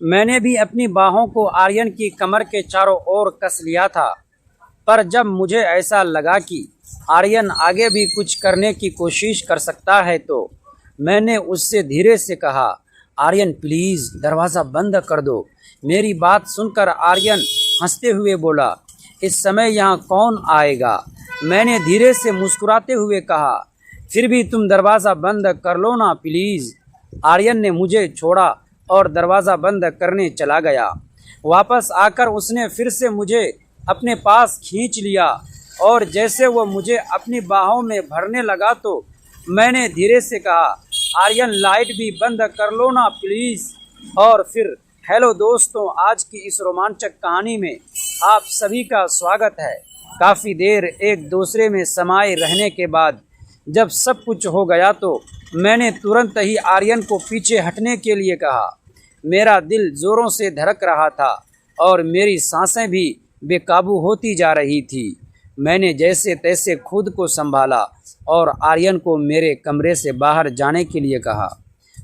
मैंने भी अपनी बाहों को आर्यन की कमर के चारों ओर कस लिया था, पर जब मुझे ऐसा लगा कि आर्यन आगे भी कुछ करने की कोशिश कर सकता है तो मैंने उससे धीरे से कहा, आर्यन प्लीज़ दरवाज़ा बंद कर दो। मेरी बात सुनकर आर्यन हंसते हुए बोला, इस समय यहाँ कौन आएगा। मैंने धीरे से मुस्कुराते हुए कहा, फिर भी तुम दरवाज़ा बंद कर लो ना प्लीज़। आर्यन ने मुझे छोड़ा और दरवाज़ा बंद करने चला गया। वापस आकर उसने फिर से मुझे अपने पास खींच लिया और जैसे वो मुझे अपनी बाहों में भरने लगा तो मैंने धीरे से कहा, आर्यन लाइट भी बंद कर लो ना प्लीज़। और फिर हेलो दोस्तों, आज की इस रोमांचक कहानी में आप सभी का स्वागत है। काफ़ी देर एक दूसरे में समाये रहने के बाद जब सब कुछ हो गया तो मैंने तुरंत ही आर्यन को पीछे हटने के लिए कहा। मेरा दिल ज़ोरों से धड़क रहा था और मेरी सांसें भी बेकाबू होती जा रही थी। मैंने जैसे तैसे खुद को संभाला और आर्यन को मेरे कमरे से बाहर जाने के लिए कहा।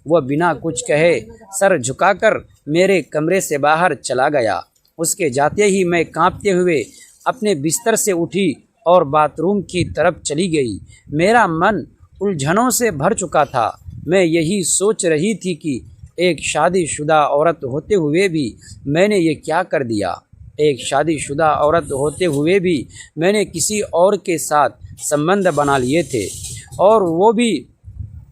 वह बिना कुछ कहे सर झुकाकर मेरे कमरे से बाहर चला गया। उसके जाते ही मैं कांपते हुए अपने बिस्तर से उठी और बाथरूम की तरफ चली गई। मेरा मन उलझनों से भर चुका था। मैं यही सोच रही थी कि एक शादीशुदा औरत होते हुए भी मैंने ये क्या कर दिया। एक शादीशुदा औरत होते हुए भी मैंने किसी और के साथ संबंध बना लिए थे, और वो भी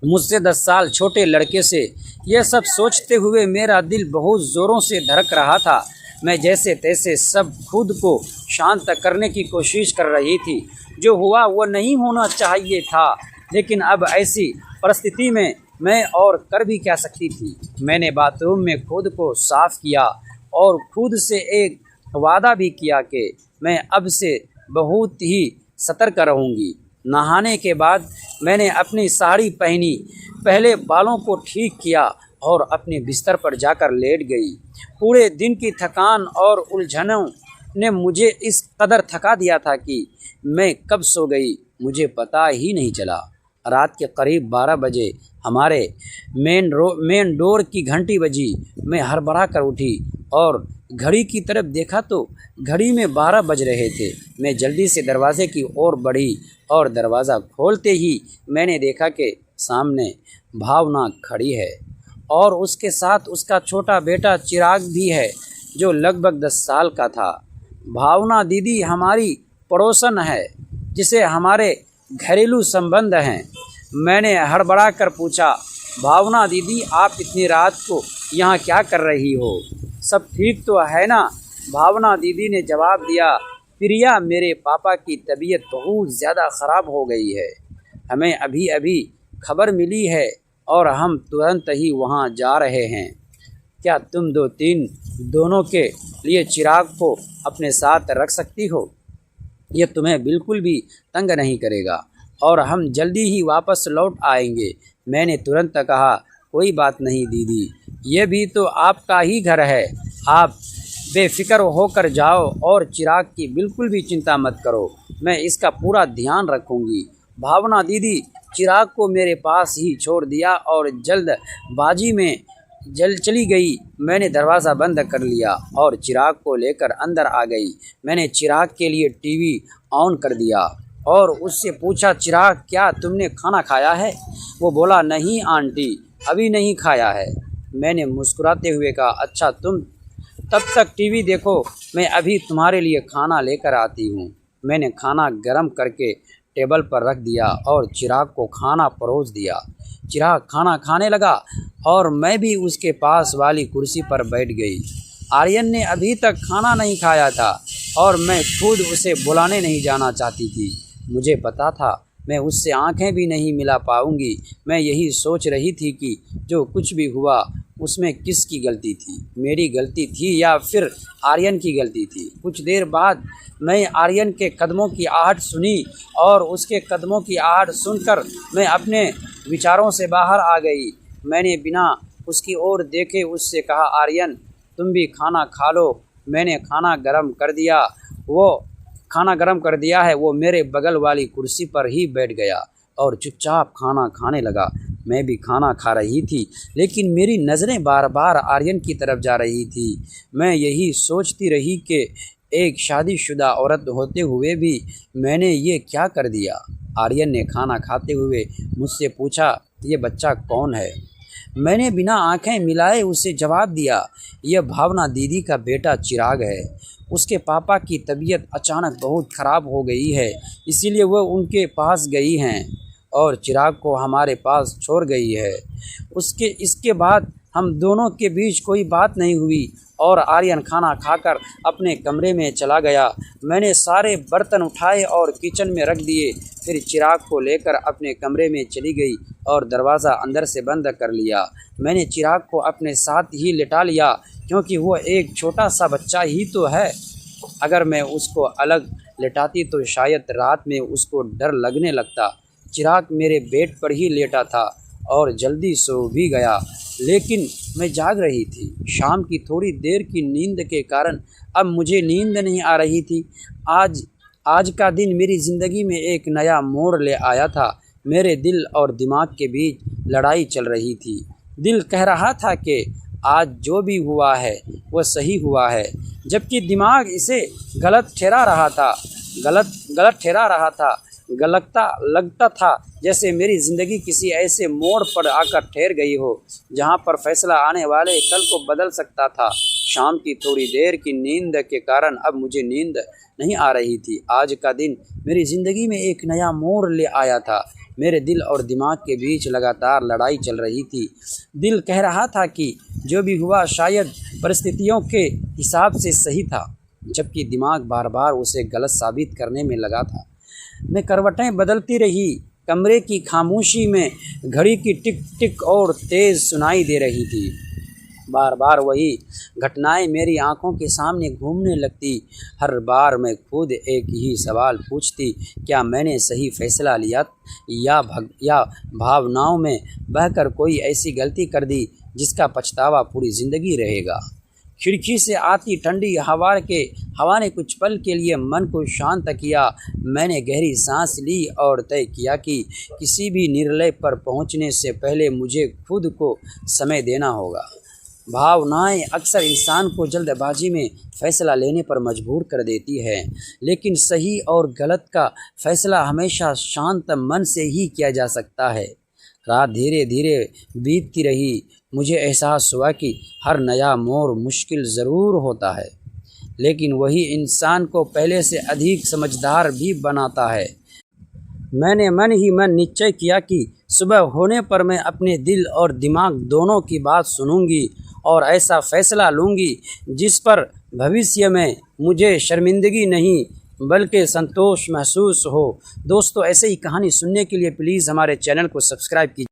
मुझसे 10 साल छोटे लड़के से। यह सब सोचते हुए मेरा दिल बहुत ज़ोरों से धड़क रहा था। मैं जैसे तैसे सब खुद को शांत करने की कोशिश कर रही थी। जो हुआ वो नहीं होना चाहिए था, लेकिन अब ऐसी परिस्थिति में मैं और कर भी क्या सकती थी। मैंने बाथरूम में खुद को साफ़ किया और खुद से एक वादा भी किया कि मैं अब से बहुत ही सतर्क रहूँगी। नहाने के बाद मैंने अपनी साड़ी पहनी, पहले बालों को ठीक किया और अपने बिस्तर पर जाकर लेट गई। पूरे दिन की थकान और उलझनों ने मुझे इस कदर थका दिया था कि मैं कब सो गई मुझे पता ही नहीं चला। रात के करीब 12 बजे हमारे मेन डोर की घंटी बजी। मैं हड़बड़ा कर उठी और घड़ी की तरफ देखा तो घड़ी में 12 बज रहे थे। मैं जल्दी से दरवाजे की ओर बढ़ी और दरवाज़ा खोलते ही मैंने देखा कि सामने भावना खड़ी है और उसके साथ उसका छोटा बेटा चिराग भी है, जो लगभग 10 साल का था। भावना दीदी हमारी पड़ोसन है, जिसे हमारे घरेलू संबंध हैं। मैंने हड़बड़ा कर पूछा, भावना दीदी आप इतनी रात को यहाँ क्या कर रही हो, सब ठीक तो है ना। भावना दीदी ने जवाब दिया, प्रिया मेरे पापा की तबीयत बहुत ज़्यादा ख़राब हो गई है। हमें अभी अभी खबर मिली है और हम तुरंत ही वहाँ जा रहे हैं। क्या तुम दोनों के लिए चिराग को अपने साथ रख सकती हो? ये तुम्हें बिल्कुल भी तंग नहीं करेगा और हम जल्दी ही वापस लौट आएंगे। मैंने तुरंत कहा, कोई बात नहीं दीदी, ये भी तो आपका ही घर है। आप बेफिक्र होकर जाओ और चिराग की बिल्कुल भी चिंता मत करो, मैं इसका पूरा ध्यान रखूँगी। भावना दीदी चिराग को मेरे पास ही छोड़ दिया और जल्दबाजी में चली गई। मैंने दरवाज़ा बंद कर लिया और चिराग को लेकर अंदर आ गई। मैंने चिराग के लिए टीवी ऑन कर दिया और उससे पूछा, चिराग क्या तुमने खाना खाया है? वो बोला, नहीं आंटी, अभी नहीं खाया है। मैंने मुस्कुराते हुए कहा, अच्छा तुम तब तक टीवी देखो, मैं अभी तुम्हारे लिए खाना लेकर आती हूँ। मैंने खाना गर्म करके टेबल पर रख दिया और चिराग को खाना परोस दिया। चिराग खाना खाने लगा और मैं भी उसके पास वाली कुर्सी पर बैठ गई। आर्यन ने अभी तक खाना नहीं खाया था और मैं खुद उसे बुलाने नहीं जाना चाहती थी। मुझे पता था मैं उससे आंखें भी नहीं मिला पाऊंगी। मैं यही सोच रही थी कि जो कुछ भी हुआ उसमें किसकी गलती थी, मेरी गलती थी या फिर आर्यन की गलती थी। कुछ देर बाद मैं आर्यन के कदमों की आहट सुनी और उसके कदमों की आहट सुनकर मैं अपने विचारों से बाहर आ गई। मैंने बिना उसकी ओर देखे उससे कहा, आर्यन तुम भी खाना खा लो। मैंने खाना गरम कर दिया है। वो मेरे बगल वाली कुर्सी पर ही बैठ गया और चुपचाप खाना खाने लगा। मैं भी खाना खा रही थी, लेकिन मेरी नज़रें बार बार आर्यन की तरफ जा रही थी। मैं यही सोचती रही कि एक शादीशुदा औरत होते हुए भी मैंने ये क्या कर दिया। आर्यन ने खाना खाते हुए मुझसे पूछा, ये बच्चा कौन है? मैंने बिना आंखें मिलाए उसे जवाब दिया, यह भावना दीदी का बेटा चिराग है। उसके पापा की तबीयत अचानक बहुत ख़राब हो गई है, इसीलिए वह उनके पास गई हैं और चिराग को हमारे पास छोड़ गई है। इसके बाद हम दोनों के बीच कोई बात नहीं हुई और आर्यन खाना खाकर अपने कमरे में चला गया। मैंने सारे बर्तन उठाए और किचन में रख दिए, फिर चिराग को लेकर अपने कमरे में चली गई और दरवाज़ा अंदर से बंद कर लिया। मैंने चिराग को अपने साथ ही लिटा लिया, क्योंकि वो एक छोटा सा बच्चा ही तो है। अगर मैं उसको अलग लिटाती तो शायद रात में उसको डर लगने लगता। चिराग मेरे बेड पर ही लेटा था और जल्दी सो भी गया, लेकिन मैं जाग रही थी। शाम की थोड़ी देर की नींद के कारण अब मुझे नींद नहीं आ रही थी। आज का दिन मेरी ज़िंदगी में एक नया मोड़ ले आया था। मेरे दिल और दिमाग के बीच लड़ाई चल रही थी। दिल कह रहा था कि आज जो भी हुआ है वह सही हुआ है, जबकि दिमाग इसे गलत ठहरा रहा था। लगता था जैसे मेरी ज़िंदगी किसी ऐसे मोड़ पर आकर ठहर गई हो जहां पर फैसला आने वाले कल को बदल सकता था। शाम की थोड़ी देर की नींद के कारण अब मुझे नींद नहीं आ रही थी। आज का दिन मेरी ज़िंदगी में एक नया मोड़ ले आया था। मेरे दिल और दिमाग के बीच लगातार लड़ाई चल रही थी। दिल कह रहा था कि जो भी हुआ शायद परिस्थितियों के हिसाब से सही था, जबकि दिमाग बार बार उसे गलत साबित करने में लगा था। मैं करवटें बदलती रही। कमरे की खामोशी में घड़ी की टिक टिक और तेज़ सुनाई दे रही थी। बार बार वही घटनाएं मेरी आंखों के सामने घूमने लगती। हर बार मैं खुद एक ही सवाल पूछती, क्या मैंने सही फैसला लिया या भावनाओं में बहकर कोई ऐसी गलती कर दी जिसका पछतावा पूरी ज़िंदगी रहेगा। खिड़की से आती ठंडी हवा ने कुछ पल के लिए मन को शांत किया। मैंने गहरी सांस ली और तय किया कि किसी भी निर्णय पर पहुंचने से पहले मुझे खुद को समय देना होगा। भावनाएं अक्सर इंसान को जल्दबाजी में फैसला लेने पर मजबूर कर देती है, लेकिन सही और गलत का फैसला हमेशा शांत मन से ही किया जा सकता है। रात धीरे धीरे बीतती रही। मुझे एहसास हुआ कि हर नया मोड़ मुश्किल ज़रूर होता है, लेकिन वही इंसान को पहले से अधिक समझदार भी बनाता है। मैंने मन ही मन निश्चय किया कि सुबह होने पर मैं अपने दिल और दिमाग दोनों की बात सुनूंगी और ऐसा फैसला लूंगी जिस पर भविष्य में मुझे शर्मिंदगी नहीं बल्कि संतोष महसूस हो। दोस्तों, ऐसे ही कहानी सुनने के लिए प्लीज़ हमारे चैनल को सब्सक्राइब कीजिए।